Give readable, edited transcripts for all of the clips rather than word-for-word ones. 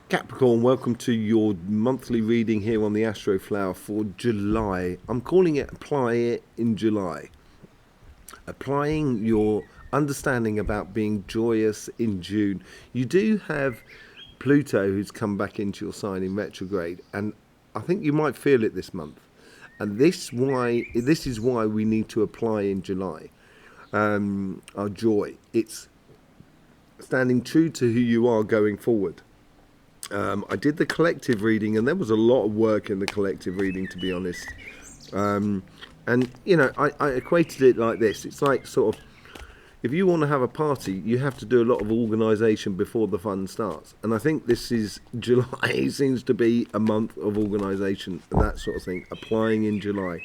Capricorn, welcome to your monthly reading here on the Astroflower for July. I'm calling it Apply It in July. Applying your understanding about being joyous in June. You do have Pluto who's come back into your sign in retrograde, and I think you might feel it this month. And this is why we need to apply in July our joy. It's standing true to who you are going forward. I did the collective reading, and there was a lot of work in the collective reading, to be honest. And I equated it like this. It's like sort of, if you want to have a party, you have to do a lot of organisation before the fun starts. And I think this is July seems to be a month of organisation, that sort of thing, applying in July.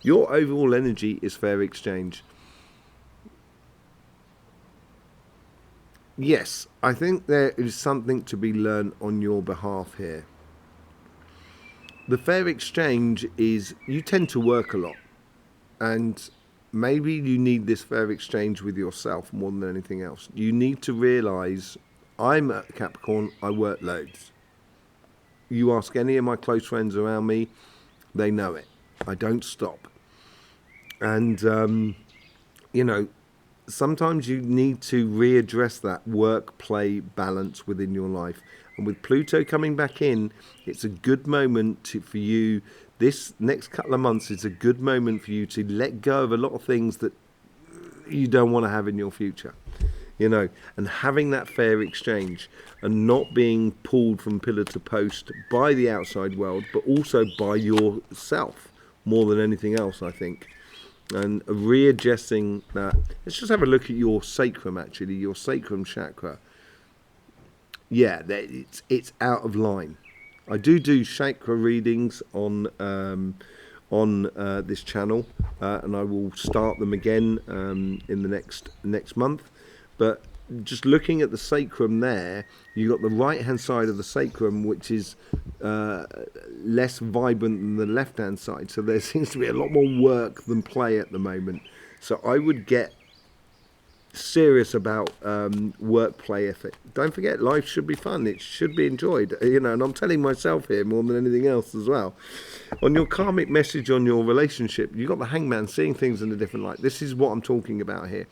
Your overall energy is fair exchange. Yes, I think there is something to be learned on your behalf here. The fair exchange is you tend to work a lot, and maybe you need this fair exchange with yourself more than anything else. You need to realise, I'm a Capricorn, I work loads. You ask any of my close friends around me, they know it. I don't stop. And, sometimes you need to readdress that work-play balance within your life. And with Pluto coming back in, it's a good moment for you. This next couple of months is a good moment for you to let go of a lot of things that you don't want to have in your future. And having that fair exchange and not being pulled from pillar to post by the outside world, but also by yourself more than anything else, I think. And readjusting that. Let's just have a look at your sacrum, actually, your sacrum chakra. Yeah, it's out of line. I do chakra readings on this channel, and I will start them again in the next month. But just looking at the sacrum there, you've got the right-hand side of the sacrum, which is less vibrant than the left-hand side. So there seems to be a lot more work than play at the moment. So I would get serious about work-play ethic. Don't forget, life should be fun. It should be enjoyed. And I'm telling myself here more than anything else as well. On your karmic message on your relationship, you've got the hangman, seeing things in a different light. This is what I'm talking about here.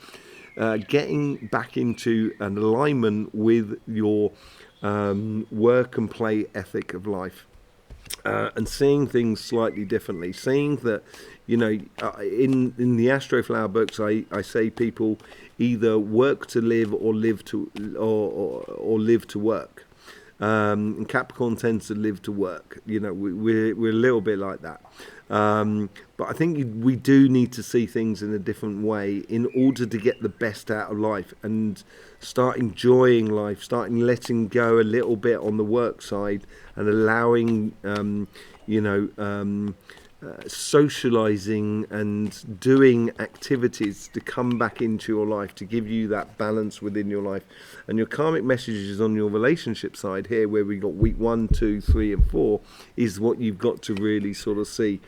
Getting back into an alignment with your work and play ethic of life, and seeing things slightly differently. Seeing that, in the Astroflower books, I say people either work to live or live to or live to work. And Capricorn tends to live to work. We're a little bit like that. But I think we do need to see things in a different way in order to get the best out of life and start enjoying life, starting letting go a little bit on the work side and allowing, socializing and doing activities to come back into your life to give you that balance within your life. And your karmic messages on your relationship side here, where we got week 1, 2, 3 and 4, is what you've got to really sort of see.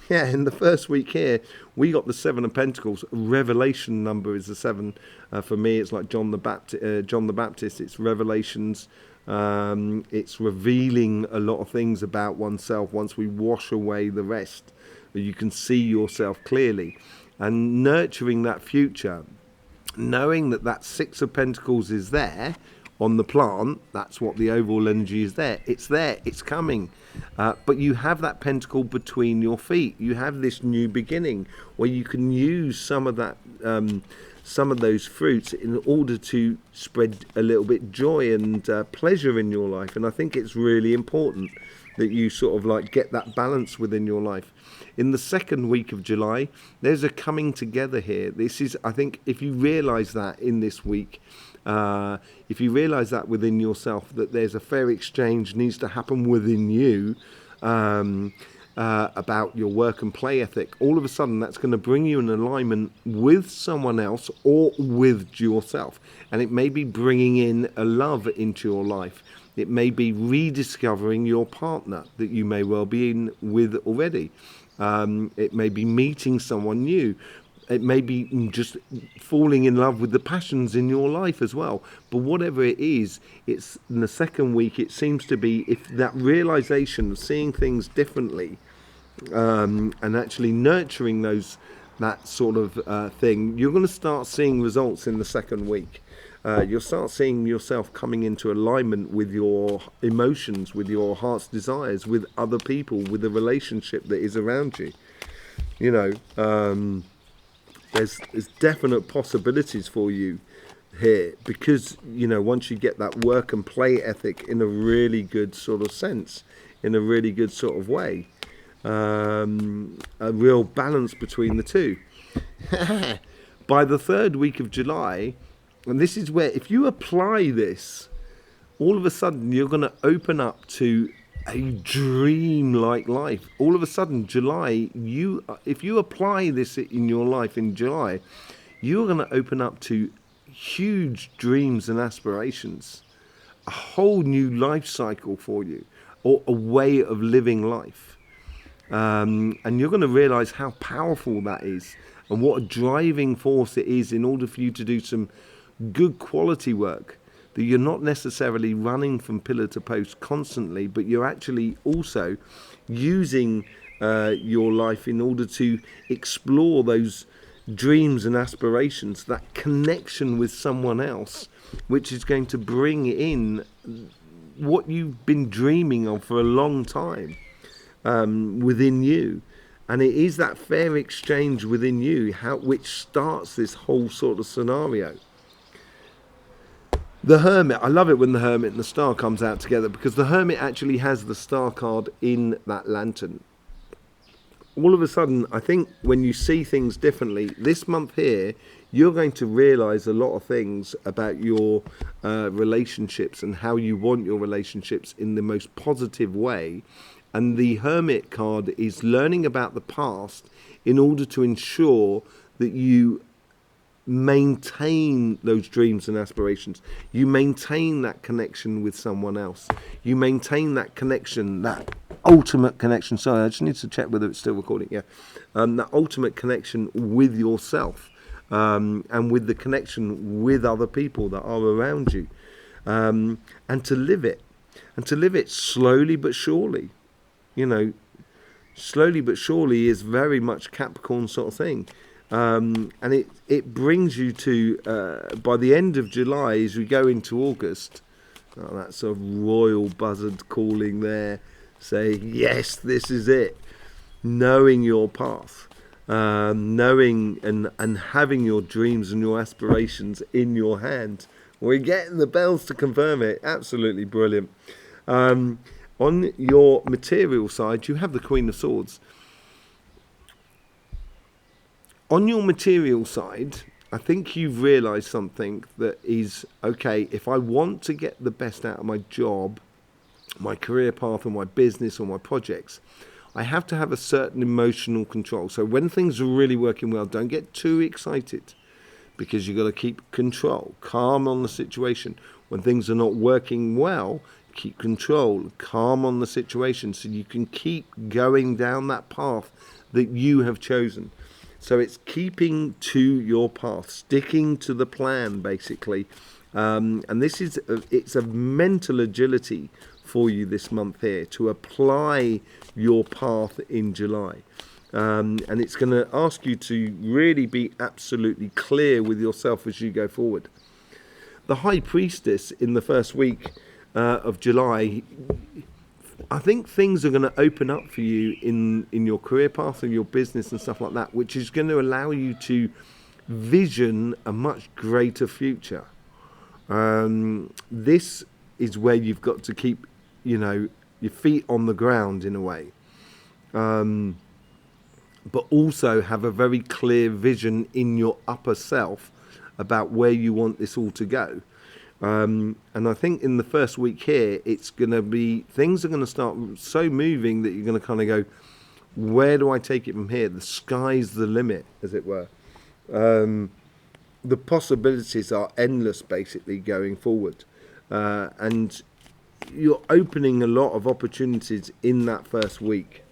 Yeah, in the first week here, we got the 7 of Pentacles. Revelation number is the 7. For me, it's like John the Baptist. It's revelations. It's revealing a lot of things about oneself. Once we wash away the rest, you can see yourself clearly. And nurturing that future, knowing that 6 of Pentacles is there on the plant, that's what the overall energy is there. It's there, it's coming. But you have that pentacle between your feet. You have this new beginning where you can use some of that, some of those fruits in order to spread a little bit joy and pleasure in your life. And I think it's really important that you sort of like get that balance within your life. In the second week of July, there's a coming together here. This is, I think, if you realize that in this week, if you realize that within yourself, that there's a fair exchange needs to happen within you about your work and play ethic, all of a sudden that's going to bring you in alignment with someone else or with yourself. And it may be bringing in a love into your life. It may be rediscovering your partner that you may well be in with already. It may be meeting someone new. It may be just falling in love with the passions in your life as well. But whatever it is, it's in the second week, it seems to be, if that realization of seeing things differently, and actually nurturing that sort of thing, you're going to start seeing results in the second week. You'll start seeing yourself coming into alignment with your emotions, with your heart's desires, with other people, with the relationship that is around you. You know, there's definite possibilities for you here, because, you know, once you get that work and play ethic in a really good sort of sense, in a really good sort of way, a real balance between the two. By the third week of July, and this is where, if you apply this, all of a sudden you're going to open up to a dream-like life. All of a sudden, July, if you apply this in your life in July, you're going to open up to huge dreams and aspirations, a whole new life cycle for you, or a way of living life. And you're going to realize how powerful that is, and what a driving force it is in order for you to do some good quality work, that you're not necessarily running from pillar to post constantly, but you're actually also using your life in order to explore those dreams and aspirations, that connection with someone else, which is going to bring in what you've been dreaming of for a long time within you. And it is that fair exchange within you which starts this whole sort of scenario. The Hermit, I love it when the Hermit and the Star comes out together, because the Hermit actually has the Star card in that lantern. All of a sudden, I think when you see things differently, this month here, you're going to realize a lot of things about your relationships and how you want your relationships in the most positive way. And the Hermit card is learning about the past in order to ensure that you maintain those dreams and aspirations. You maintain that connection with someone else. You maintain that connection, that ultimate connection. Sorry, I just need to check whether it's still recording. Yeah, that ultimate connection with yourself, and with the connection with other people that are around you, and to live it slowly but surely. You know, slowly but surely is very much Capricorn sort of thing. And it brings you to, by the end of July, as we go into August, that sort of royal buzzard calling there, saying, yes, this is it. Knowing your path, knowing and having your dreams and your aspirations in your hand. We're getting the bells to confirm it. Absolutely brilliant. On your material side, you have the Queen of Swords. On your material side, I think you've realised something that is, okay, if I want to get the best out of my job, my career path, or my business, or my projects, I have to have a certain emotional control. So when things are really working well, don't get too excited, because you've got to keep control, calm on the situation. When things are not working well, keep control, calm on the situation, so you can keep going down that path that you have chosen. So it's keeping to your path, sticking to the plan, basically. And this is it's a mental agility for you this month here to apply your path in July. And it's going to ask you to really be absolutely clear with yourself as you go forward. The High Priestess in the first week of July, I think things are going to open up for you in your career path and your business and stuff like that, which is going to allow you to vision a much greater future. This is where you've got to keep, your feet on the ground in a way, but also have a very clear vision in your upper self about where you want this all to go. And I think in the first week here, it's going to be, things are going to start so moving that you're going to kind of go, where do I take it from here? The sky's the limit, as it were. The possibilities are endless, basically, going forward. And you're opening a lot of opportunities in that first week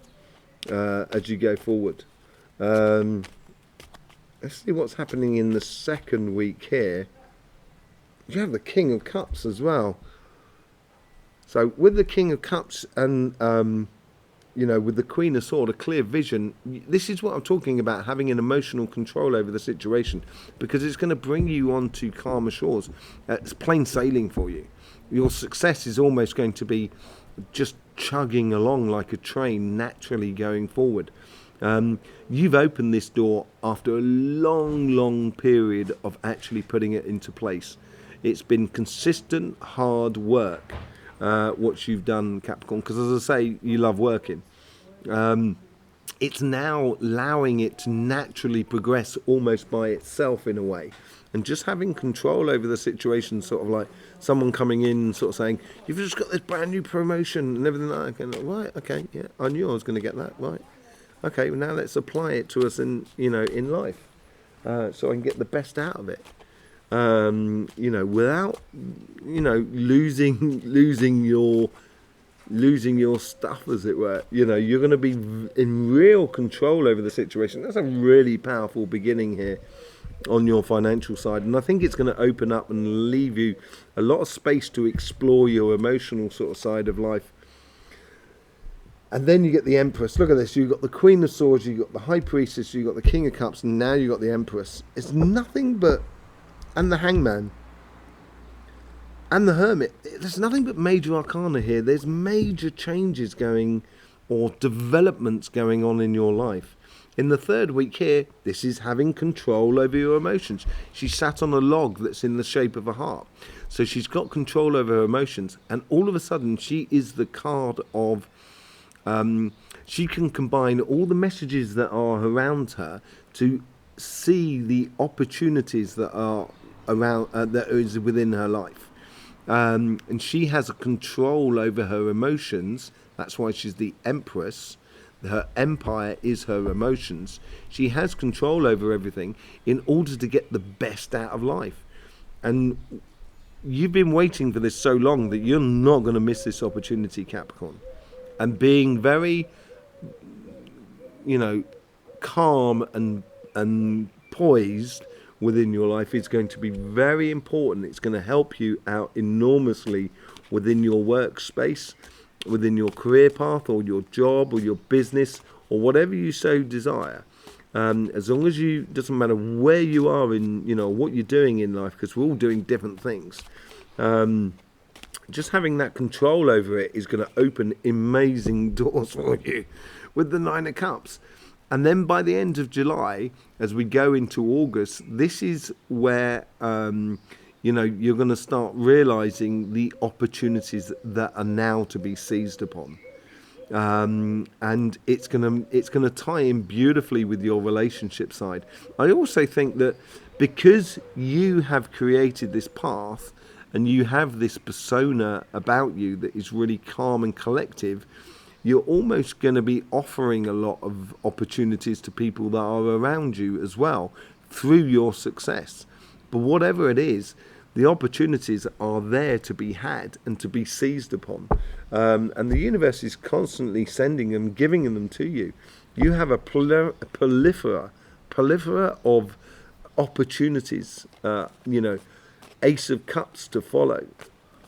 as you go forward. let's see what's happening in the second week here. You have the King of Cups as well. So with the King of Cups and with the Queen of Swords, a clear vision. This is what I'm talking about, having an emotional control over the situation, because it's going to bring you onto calmer shores. It's plain sailing for you. Your success is almost going to be just chugging along like a train, naturally going forward. You've opened this door after a long period of actually putting it into place. It's been consistent, hard work, what you've done, Capricorn, because as I say, you love working. It's now allowing it to naturally progress almost by itself in a way. And just having control over the situation, sort of like someone coming in sort of saying, you've just got this brand new promotion and everything like that. And, right, okay, yeah, I knew I was going to get that, right. Okay, well now let's apply it to us in life, so I can get the best out of it. Without losing your stuff, as it were. You're going to be in real control over the situation. That's a really powerful beginning here on your financial side, and I think it's going to open up and leave you a lot of space to explore your emotional sort of side of life. And then you get the Empress. Look at this. You've got the Queen of Swords, you've got the High Priestess, you've got the King of Cups, and now you've got the Empress. It's nothing but... And the Hangman. And the Hermit. There's nothing but major arcana here. There's major changes going, or developments going on in your life. In the third week here, this is having control over your emotions. She sat on a log that's in the shape of a heart. So she's got control over her emotions. And all of a sudden, she is the card of... she can combine all the messages that are around her to see the opportunities that are around, that is within her life. And she has a control over her emotions. That's why she's the Empress. Her empire is her emotions. She has control over everything in order to get the best out of life. And you've been waiting for this so long that you're not going to miss this opportunity, Capricorn. And being very, calm and poised within your life is going to be very important. It's going to help you out enormously within your workspace, within your career path or your job or your business or whatever you so desire. As long as doesn't matter where you are in, what you're doing in life, because we're all doing different things. Just having that control over it is going to open amazing doors for you with the Nine of Cups. And then by the end of July, as we go into August, this is where, you're going to start realizing the opportunities that are now to be seized upon. And it's going to tie in beautifully with your relationship side. I also think that because you have created this path, and you have this persona about you that is really calm and collective, you're almost going to be offering a lot of opportunities to people that are around you as well through your success. But whatever it is, the opportunities are there to be had and to be seized upon. And the universe is constantly sending them, giving them to you. You have a proliferate of opportunities, Ace of Cups to follow,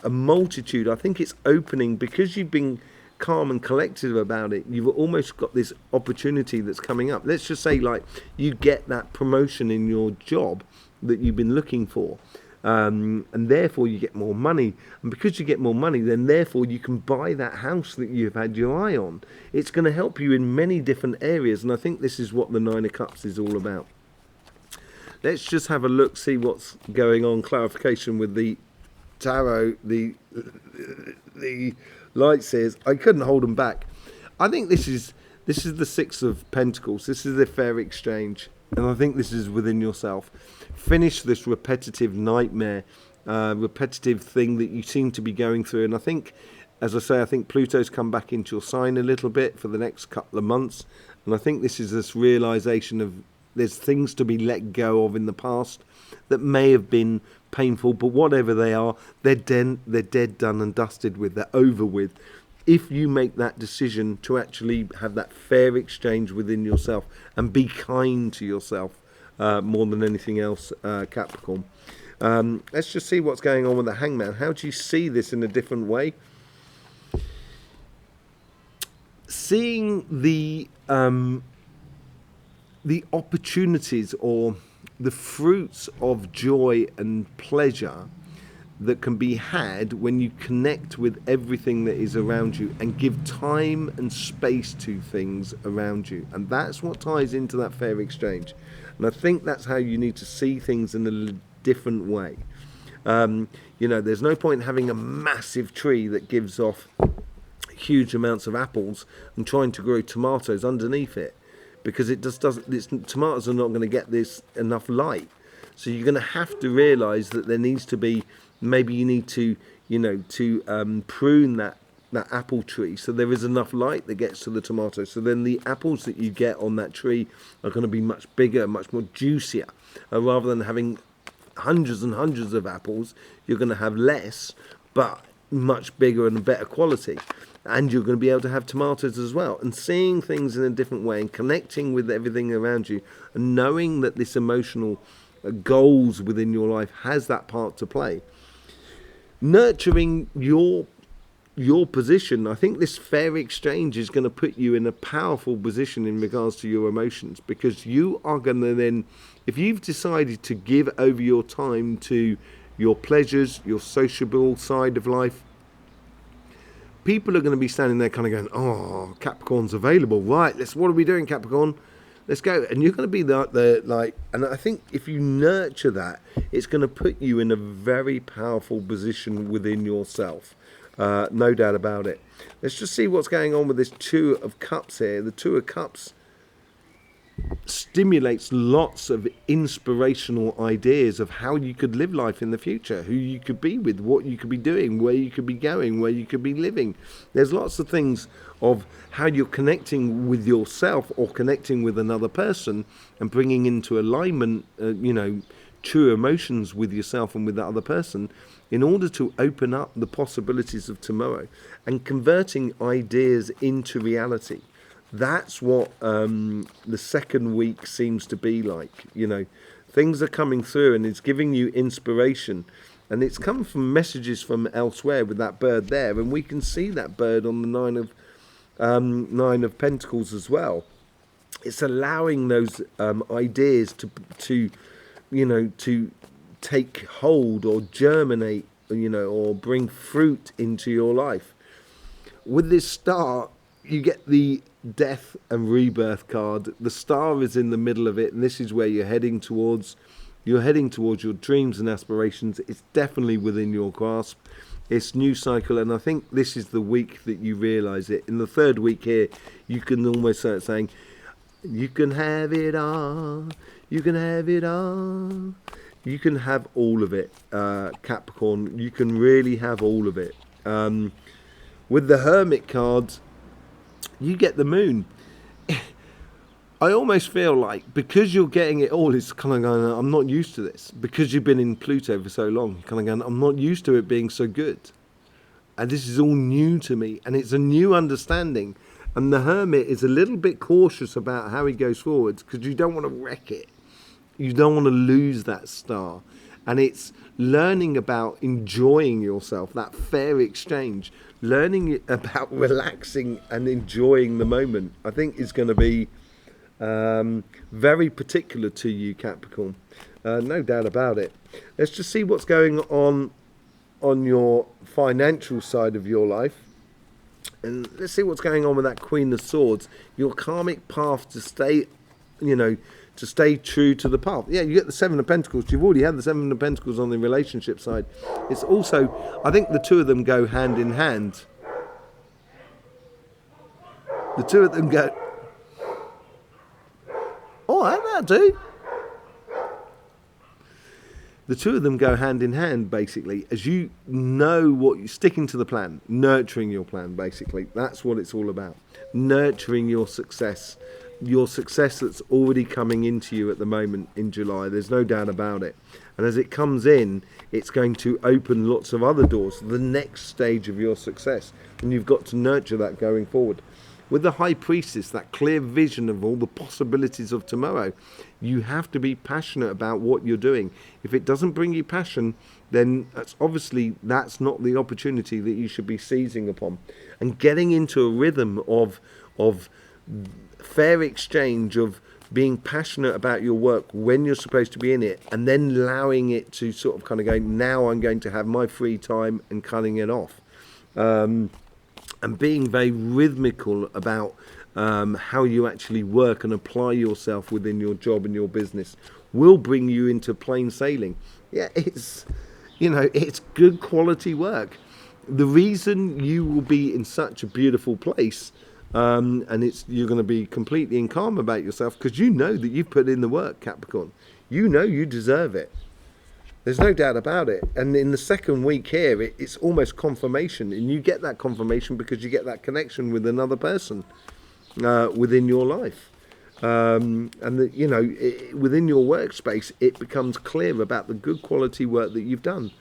a multitude. I think it's opening because you've been calm and collective about it. You've almost got this opportunity that's coming up. Let's just say, like, you get that promotion in your job that you've been looking for, and therefore you get more money. And because you get more money, then therefore you can buy that house that you've had your eye on. It's going to help you in many different areas, and I think this is what the Nine of Cups is all about. Let's just have a look, see what's going on. Clarification with the tarot, the light says, I couldn't hold them back. I think this is the Six of Pentacles. This is the fair exchange. And I think this is within yourself. Finish this repetitive nightmare, repetitive thing that you seem to be going through. And I think, as I say, I think Pluto's come back into your sign a little bit for the next couple of months. And I think this is this realization of there's things to be let go of in the past that may have been painful, but whatever they are, they're dead, done and dusted with. They're over with. If you make that decision to actually have that fair exchange within yourself and be kind to yourself more than anything else, Capricorn. Let's just see what's going on with the Hangman. How do you see this in a different way? Seeing the opportunities or the fruits of joy and pleasure that can be had when you connect with everything that is around you and give time and space to things around you. And that's what ties into that fair exchange. And I think that's how you need to see things in a different way. There's no point in having a massive tree that gives off huge amounts of apples and trying to grow tomatoes underneath it, because it just doesn't. Tomatoes are not going to get this enough light. So you're going to have to realise that there needs to be, maybe you need to, prune that apple tree so there is enough light that gets to the tomato. So then the apples that you get on that tree are going to be much bigger, much more juicier. Rather than having hundreds and hundreds of apples, you're going to have less, but much bigger and better quality. And you're going to be able to have tomatoes as well. And seeing things in a different way and connecting with everything around you and knowing that this emotional goals within your life has that part to play. Nurturing your position. I think this fair exchange is going to put you in a powerful position in regards to your emotions, because you are going to then, if you've decided to give over your time to your pleasures, your sociable side of life, people are going to be standing there kind of going, oh, Capricorn's available, right, what are we doing, Capricorn? Let's go. And you're going to be and I think if you nurture that, it's going to put you in a very powerful position within yourself. No doubt about it. Let's just see what's going on with this Two of Cups here. The Two of Cups stimulates lots of inspirational ideas of how you could live life in the future, who you could be with, what you could be doing, where you could be going, where you could be living. There's lots of things of how you're connecting with yourself or connecting with another person and bringing into alignment, true emotions with yourself and with that other person, in order to open up the possibilities of tomorrow and converting ideas into reality. That's what the second week seems to be like. Things are coming through and it's giving you inspiration. And it's come from messages from elsewhere with that bird there. And we can see that bird on the Nine of Pentacles as well. It's allowing those ideas to take hold or germinate, or bring fruit into your life. With this star, you get the Death and Rebirth card. The star is in the middle of it, and this is where you're heading towards. You're heading towards your dreams and aspirations. It's definitely within your grasp. It's new cycle, and I think this is the week that you realise it. In the third week here, you can almost start saying, you can have it all, you can have it all. You can have all of it, Capricorn. You can really have all of it. With the Hermit cards, you get the Moon. I almost feel like, because you're getting it all, it's kind of going, I'm not used to this. Because you've been in Pluto for so long, you're kind of going, I'm not used to it being so good. And this is all new to me, and it's a new understanding. And the Hermit is a little bit cautious about how he goes forwards, because you don't want to wreck it. You don't want to lose that star. And it's learning about enjoying yourself, that fair exchange, learning about relaxing and enjoying the moment, I think is going to be very particular to you, Capricorn. No doubt about it. Let's just see what's going on your financial side of your life. And let's see what's going on with that Queen of Swords. Your karmic path to stay, to stay true to the path. Yeah, you get the Seven of Pentacles. You've already had the Seven of Pentacles on the relationship side. It's also, I think the two of them go hand in hand. The two of them go... Oh, that do. The two of them go hand in hand, basically, as you know what you're sticking to the plan, nurturing your plan, basically. That's what it's all about. Nurturing your success that's already coming into you at the moment in July. There's no doubt about it. And as it comes in, it's going to open lots of other doors, the next stage of your success. And you've got to nurture that going forward. With the High Priestess, that clear vision of all the possibilities of tomorrow, you have to be passionate about what you're doing. If it doesn't bring you passion, then that's not the opportunity that you should be seizing upon. And getting into a rhythm of fair exchange, of being passionate about your work when you're supposed to be in it, and then allowing it to sort of kind of go, now I'm going to have my free time, and cutting it off. And being very rhythmical about how you actually work and apply yourself within your job and your business will bring you into plain sailing. Yeah, it's good quality work. The reason you will be in such a beautiful place, and you're going to be completely in calm about yourself, because you know that you've put in the work, Capricorn. You know you deserve it. There's no doubt about it. And in the second week here, it's almost confirmation. And you get that confirmation because you get that connection with another person within your life. And within your workspace, it becomes clear about the good quality work that you've done.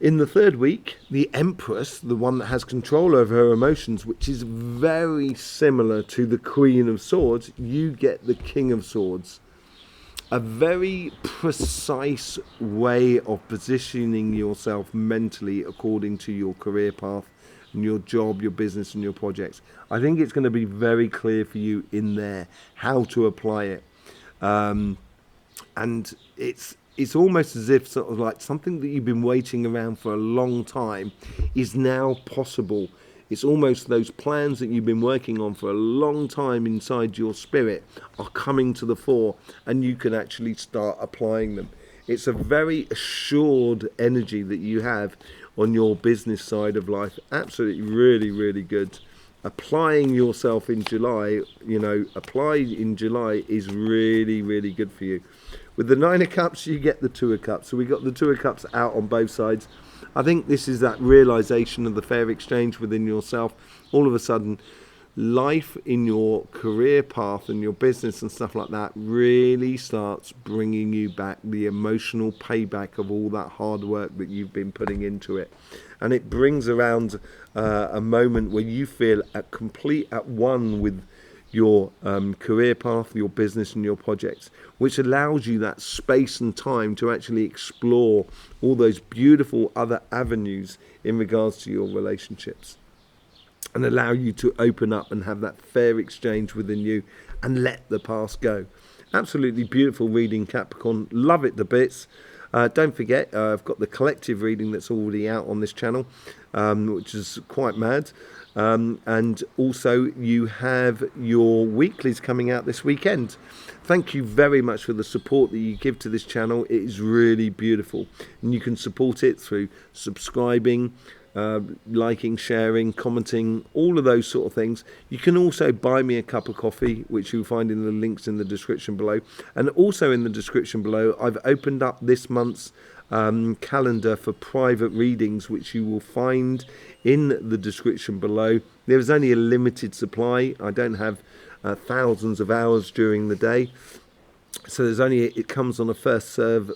In the third week, the Empress, the one that has control over her emotions, which is very similar to the Queen of Swords, you get the King of Swords. A very precise way of positioning yourself mentally according to your career path and your job, your business and your projects. I think it's going to be very clear for you in there how to apply it. And it's almost as if sort of like something that you've been waiting around for a long time is now possible. It's almost those plans that you've been working on for a long time inside your spirit are coming to the fore, and you can actually start applying them. It's a very assured energy that you have on your business side of life. Absolutely, really, really good. Applying yourself in July, apply in July is really, really good for you. With the Nine of Cups, you get the Two of Cups. So we got the Two of Cups out on both sides. I think this is that realization of the fair exchange within yourself. All of a sudden, life in your career path and your business and stuff like that really starts bringing you back the emotional payback of all that hard work that you've been putting into it. And it brings around a moment where you feel at one with your career path, your business and your projects, which allows you that space and time to actually explore all those beautiful other avenues in regards to your relationships, and allow you to open up and have that fair exchange within you and let the past go. Absolutely beautiful reading, Capricorn. Love it to bits. Don't forget, I've got the collective reading that's already out on this channel, which is quite mad. And also you have your weeklies coming out this weekend. Thank you very much for the support that you give to this channel. It is really beautiful, and you can support it through subscribing, liking, sharing, commenting, all of those sort of things. You can also buy me a cup of coffee, which you'll find in the links in the description below. And also in the description below, I've opened up this month's calendar for private readings, which you will find in the description below. There's only a limited supply. I don't have thousands of hours during the day, so it comes on a first arrive,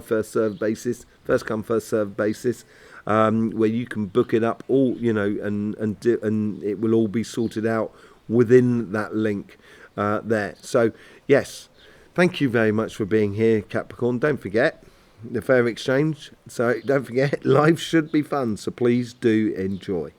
first serve basis, first come first serve basis, where you can book it up all, and it will all be sorted out within that link there. So yes, thank you very much for being here, Capricorn. Don't forget the fair exchange. So don't forget, life should be fun. So please do enjoy.